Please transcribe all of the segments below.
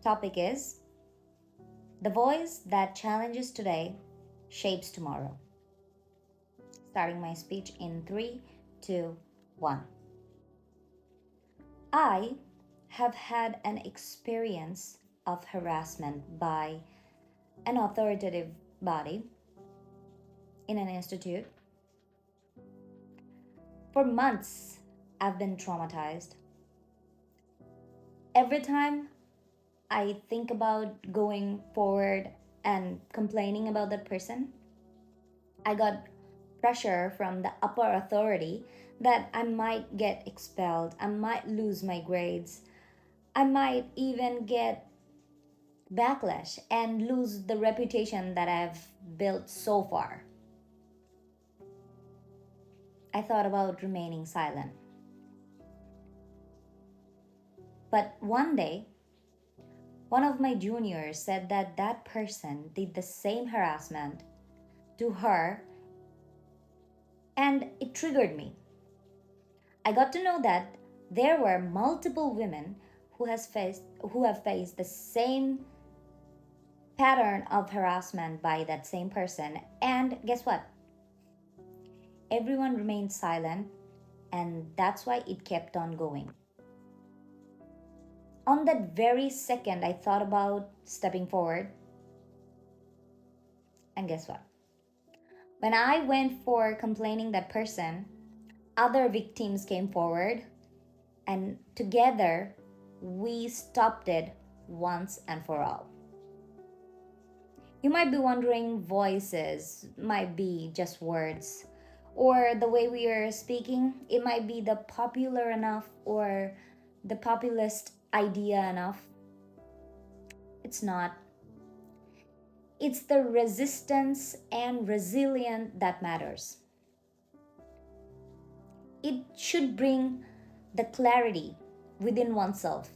Topic is the voice that challenges today shapes tomorrow. Starting my speech in three, two, one. I have had an experience of harassment by an authoritative body in an institute. For months, I've been traumatized. Every time I think about going forward and complaining about that person, I got pressure from the upper authority that I might get expelled, I might lose my grades, I might even get backlash and lose the reputation that I've built so far. I thought about remaining silent. But one day, one of my juniors said that that person did the same harassment to her and it triggered me. I got to know that there were multiple women who have faced the same pattern of harassment by that same person, and guess what? Everyone remained silent, and that's why it kept on going. On that very second, I thought about stepping forward, and guess what? When I went for complaining that person, other victims came forward, and together we stopped it once and for all. You might be wondering, voices might be just words, or the way we are speaking, it might be the popular enough or the populist idea enough. It's not. It's the resistance and resilience that matters. It should bring the clarity within oneself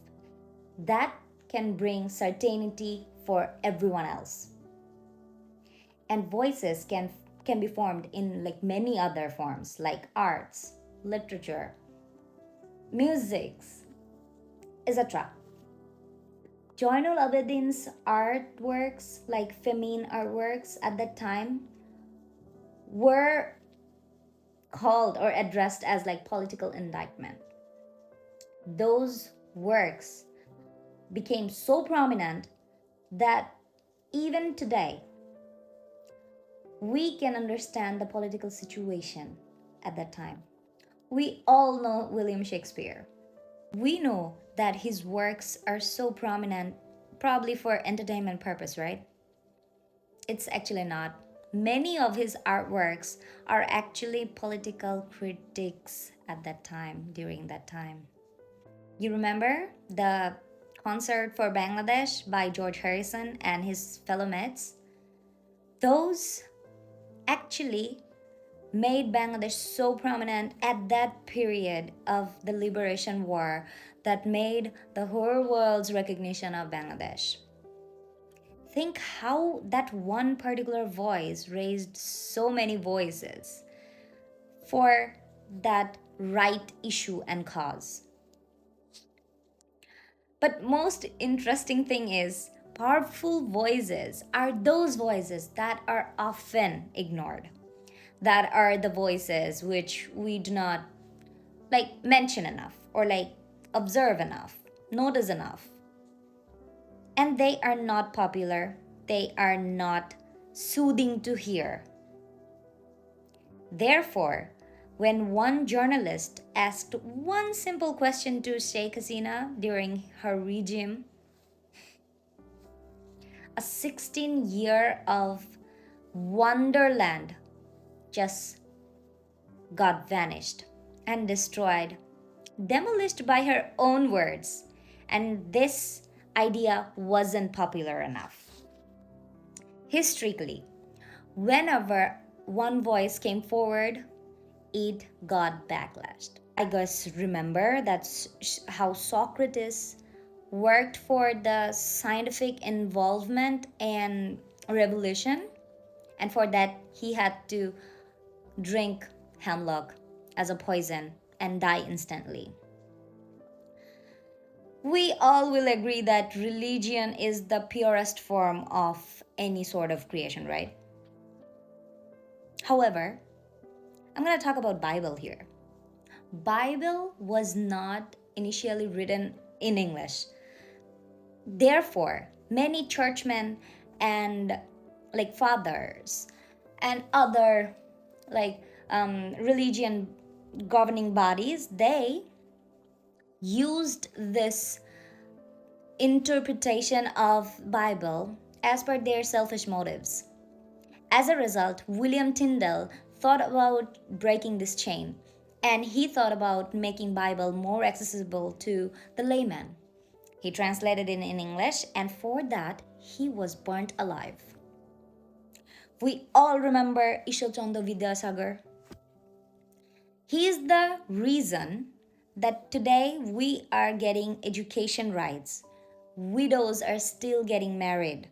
that can bring certainty for everyone else. And voices can be formed in like many other forms like arts, literature, musics, etc. Joinul Abedin's artworks, like feminine artworks at that time, were called or addressed as like political indictment. Those works became so prominent that even today we can understand the political situation at that time. We all know William Shakespeare. We know that his works are so prominent, probably for entertainment purpose, right? It's actually not. Many of his artworks are actually political critiques at that time, during that time. You remember the concert for Bangladesh by George Harrison and his fellow mates? Those actually made Bangladesh so prominent at that period of the liberation war that made the whole world's recognition of Bangladesh. Think how that one particular voice raised so many voices for that right issue and cause. But most interesting thing is powerful voices are those voices that are often ignored, that are the voices which we do not like mention enough or like observe enough, notice enough. And they are not popular, they are not soothing to hear. Therefore, when one journalist asked one simple question to Sheikh Hasina during her regime, a 16-year of wonderland just got vanished and destroyed, demolished by her own words. And this idea wasn't popular enough. Historically, whenever one voice came forward, it got backlashed. I guess remember that's how Socrates worked for the scientific involvement and revolution, and for that he had to drink hemlock as a poison and die instantly. We all will agree that religion is the purest form of any sort of creation, right? However, I'm going to talk about Bible here. Bible was not initially written in English. Therefore, many churchmen and like fathers and other like religion governing bodies, they used this interpretation of Bible as per their selfish motives. As a result, William Tyndale thought about breaking this chain, and he thought about making Bible more accessible to the layman. He translated it in English, and for that he was burnt alive. We all remember Ishwar Chandra Vidyasagar. He is the reason that today we are getting education rights. Widows are still getting married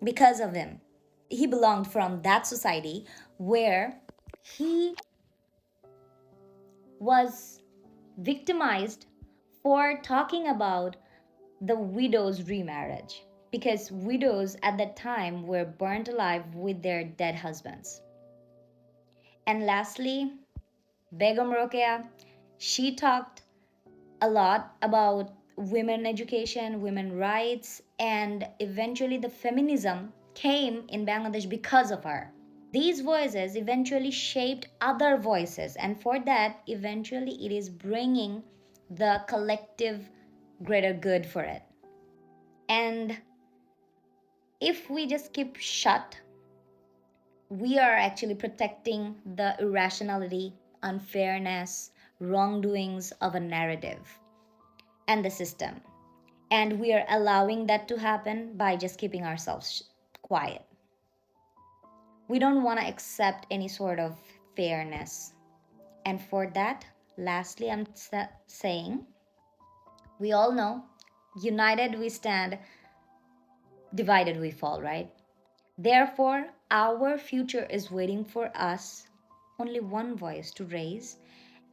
because of him. He belonged from that society where he was victimized for talking about the widow's remarriage, because widows at that time were burnt alive with their dead husbands. And lastly, Begum Rokeya, she talked a lot about women education, women rights, and eventually the feminism came in Bangladesh because of her. These voices eventually shaped other voices, and for that, eventually, it is bringing the collective greater good for it. And if we just keep shut, we are actually protecting the irrationality, unfairness, wrongdoings of a narrative and the system. And we are allowing that to happen by just keeping ourselves quiet. We don't want to accept any sort of fairness. And for that, lastly, I'm saying we all know united we stand, divided we fall, right? Therefore, our future is waiting for us, only one voice to raise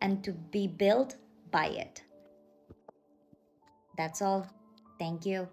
and to be built by it. That's all. Thank you.